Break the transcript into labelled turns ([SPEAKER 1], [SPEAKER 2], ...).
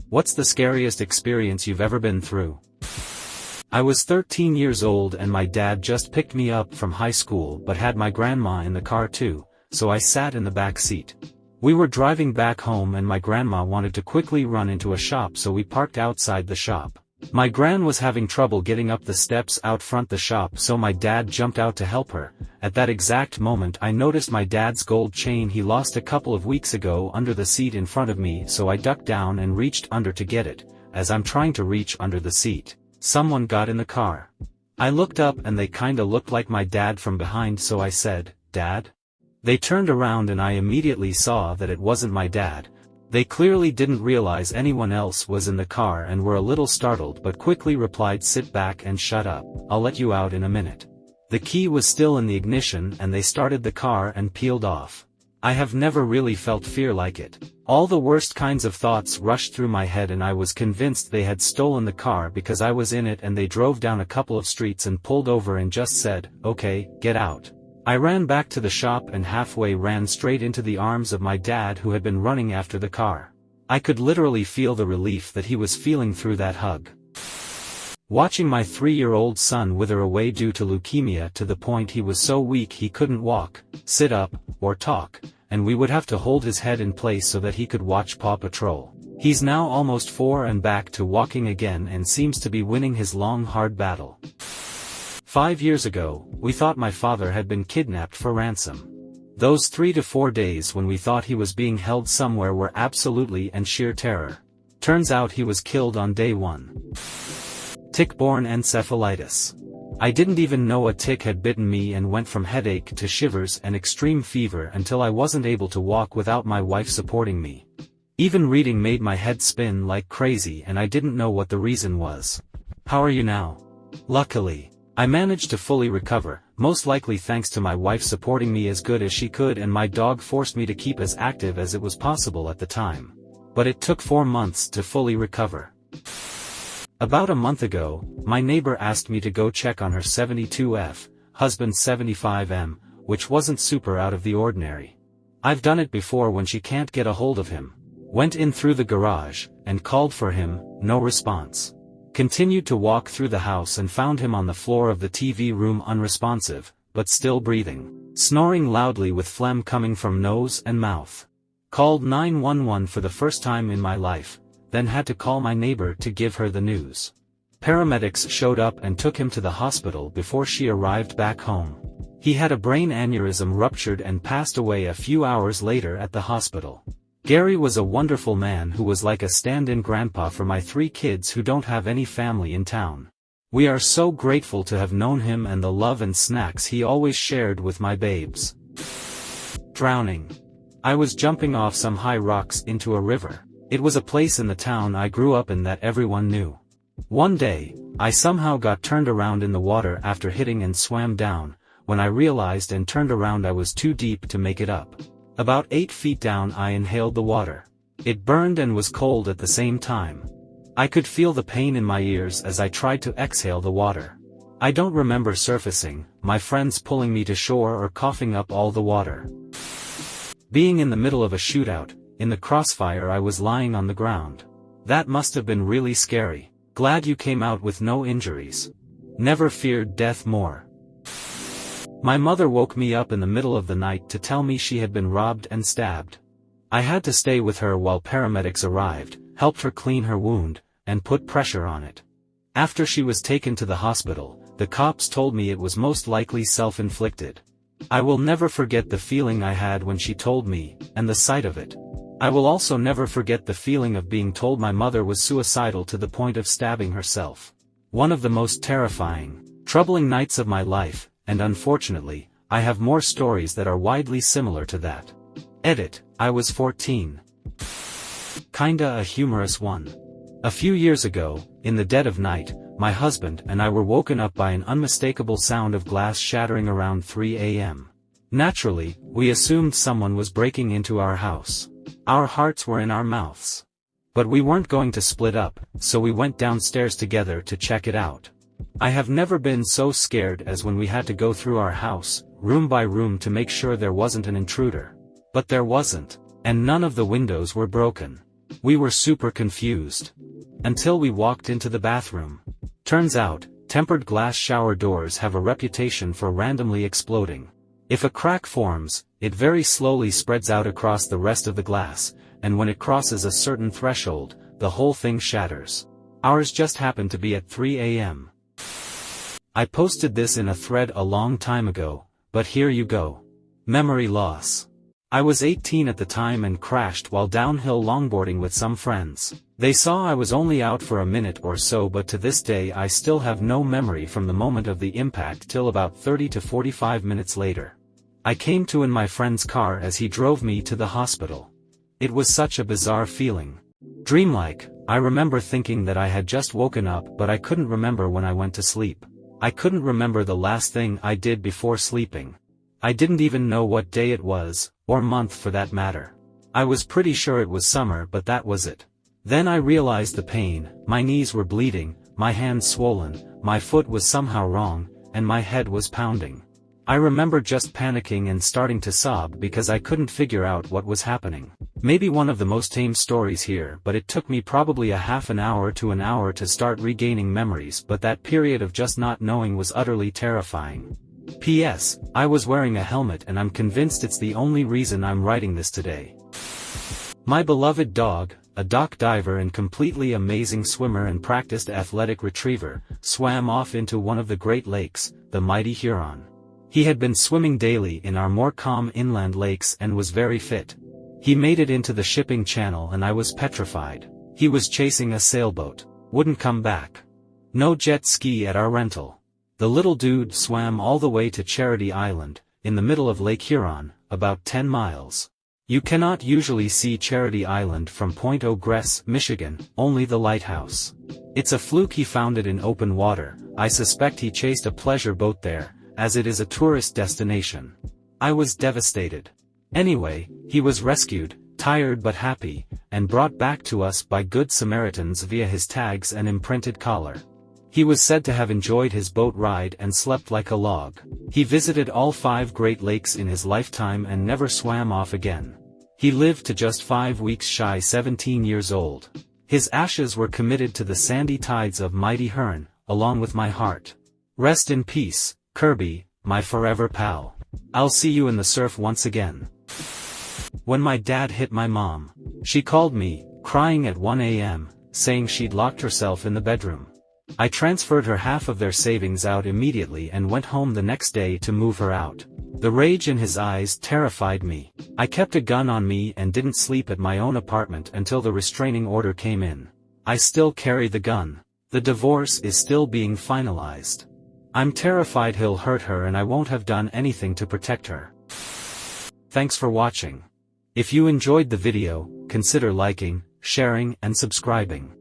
[SPEAKER 1] What's the scariest experience you've ever been through? I was 13 years old and my dad just picked me up from high school but had my grandma in the car too, so I sat in the back seat. We were driving back home and my grandma wanted to quickly run into a shop, so we parked outside the shop. My gran was having trouble getting up the steps out front the shop, so my dad jumped out to help her. At that exact moment I noticed my dad's gold chain he lost a couple of weeks ago under the seat in front of me, so I ducked down and reached under to get it. As I'm trying to reach under the seat, someone got in the car. I looked up and they kinda looked like my dad from behind, so I said, "Dad?" They turned around and I immediately saw that it wasn't my dad. They clearly didn't realize anyone else was in the car and were a little startled but quickly replied, "Sit back and shut up, I'll let you out in a minute." The key was still in the ignition and they started the car and peeled off. I have never really felt fear like it. All the worst kinds of thoughts rushed through my head and I was convinced they had stolen the car because I was in it, and they drove down a couple of streets and pulled over and just said, "Okay, get out." I ran back to the shop and halfway ran straight into the arms of my dad, who had been running after the car. I could literally feel the relief that he was feeling through that hug. Watching my 3-year-old son wither away due to leukemia to the point he was so weak he couldn't walk, sit up, or talk, and we would have to hold his head in place so that he could watch Paw Patrol. He's now almost 4 and back to walking again and seems to be winning his long hard battle. 5 years ago, we thought my father had been kidnapped for ransom. Those 3 to 4 days when we thought he was being held somewhere were absolutely and sheer terror. Turns out he was killed on day 1. Tick-borne encephalitis. I didn't even know a tick had bitten me and went from headache to shivers and extreme fever until I wasn't able to walk without my wife supporting me. Even reading made my head spin like crazy and I didn't know what the reason was. How are you now? Luckily, I managed to fully recover, most likely thanks to my wife supporting me as good as she could, and my dog forced me to keep as active as it was possible at the time. But it took 4 months to fully recover. About a month ago, my neighbor asked me to go check on her 72F, husband 75M, which wasn't super out of the ordinary. I've done it before when she can't get a hold of him. Went in through the garage, and called for him, no response. Continued to walk through the house and found him on the floor of the TV room, unresponsive, but still breathing, snoring loudly with phlegm coming from nose and mouth. Called 911 for the first time in my life, then had to call my neighbor to give her the news. Paramedics showed up and took him to the hospital before she arrived back home. He had a brain aneurysm ruptured and passed away a few hours later at the hospital. Gary was a wonderful man who was like a stand-in grandpa for my 3 kids who don't have any family in town. We are so grateful to have known him and the love and snacks he always shared with my babes. Drowning. I was jumping off some high rocks into a river. It was a place in the town I grew up in that everyone knew. One day, I somehow got turned around in the water after hitting and swam down. When I realized and turned around, I was too deep to make it up. About 8 feet down I inhaled the water. It burned and was cold at the same time. I could feel the pain in my ears as I tried to exhale the water. I don't remember surfacing, my friends pulling me to shore or coughing up all the water. Being in the middle of a shootout, in the crossfire I was lying on the ground. That must have been really scary. Glad you came out with no injuries. Never feared death more. My mother woke me up in the middle of the night to tell me she had been robbed and stabbed. I had to stay with her while paramedics arrived, helped her clean her wound, and put pressure on it. After she was taken to the hospital, the cops told me it was most likely self-inflicted. I will never forget the feeling I had when she told me, and the sight of it. I will also never forget the feeling of being told my mother was suicidal to the point of stabbing herself. One of the most terrifying, troubling nights of my life. And unfortunately, I have more stories that are widely similar to that. Edit, I was 14. Kinda a humorous one. A few years ago, in the dead of night, my husband and I were woken up by an unmistakable sound of glass shattering around 3 a.m. Naturally, we assumed someone was breaking into our house. Our hearts were in our mouths. But we weren't going to split up, so we went downstairs together to check it out. I have never been so scared as when we had to go through our house, room by room, to make sure there wasn't an intruder. But there wasn't, and none of the windows were broken. We were super confused. Until we walked into the bathroom. Turns out, tempered glass shower doors have a reputation for randomly exploding. If a crack forms, it very slowly spreads out across the rest of the glass, and when it crosses a certain threshold, the whole thing shatters. Ours just happened to be at 3 a.m. I posted this in a thread a long time ago, but here you go. Memory loss. I was 18 at the time and crashed while downhill longboarding with some friends. They saw I was only out for a minute or so, but to this day I still have no memory from the moment of the impact till about 30 to 45 minutes later. I came to in my friend's car as he drove me to the hospital. It was such a bizarre feeling. Dreamlike. I remember thinking that I had just woken up, but I couldn't remember when I went to sleep. I couldn't remember the last thing I did before sleeping. I didn't even know what day it was, or month for that matter. I was pretty sure it was summer, but that was it. Then I realized the pain. My knees were bleeding, my hands swollen, my foot was somehow wrong, and my head was pounding. I remember just panicking and starting to sob because I couldn't figure out what was happening. Maybe one of the most tame stories here, but it took me probably a half an hour to an hour to start regaining memories, but that period of just not knowing was utterly terrifying. P.S. I was wearing a helmet and I'm convinced it's the only reason I'm writing this today. My beloved dog, a dock diver and completely amazing swimmer and practiced athletic retriever, swam off into one of the Great Lakes, the mighty Huron. He had been swimming daily in our more calm inland lakes and was very fit. He made it into the shipping channel and I was petrified. He was chasing a sailboat. Wouldn't come back. No jet ski at our rental. The little dude swam all the way to Charity Island, in the middle of Lake Huron, about 10 miles. You cannot usually see Charity Island from Point Au Gres, Michigan, only the lighthouse. It's a fluke he found it in open water. I suspect he chased a pleasure boat there, as it is a tourist destination. I was devastated. Anyway, he was rescued, tired but happy, and brought back to us by good Samaritans via his tags and imprinted collar. He was said to have enjoyed his boat ride and slept like a log. He visited all 5 Great Lakes in his lifetime and never swam off again. He lived to just 5 weeks shy 17 years old. His ashes were committed to the sandy tides of mighty Huron, along with my heart. Rest in peace, Kirby, my forever pal. I'll see you in the surf once again. When my dad hit my mom, she called me, crying at 1 a.m., saying she'd locked herself in the bedroom. I transferred her half of their savings out immediately and went home the next day to move her out. The rage in his eyes terrified me. I kept a gun on me and didn't sleep at my own apartment until the restraining order came in. I still carry the gun. The divorce is still being finalized. I'm terrified he'll hurt her and I won't have done anything to protect her. Thanks for watching. If you enjoyed the video, consider liking, sharing and subscribing.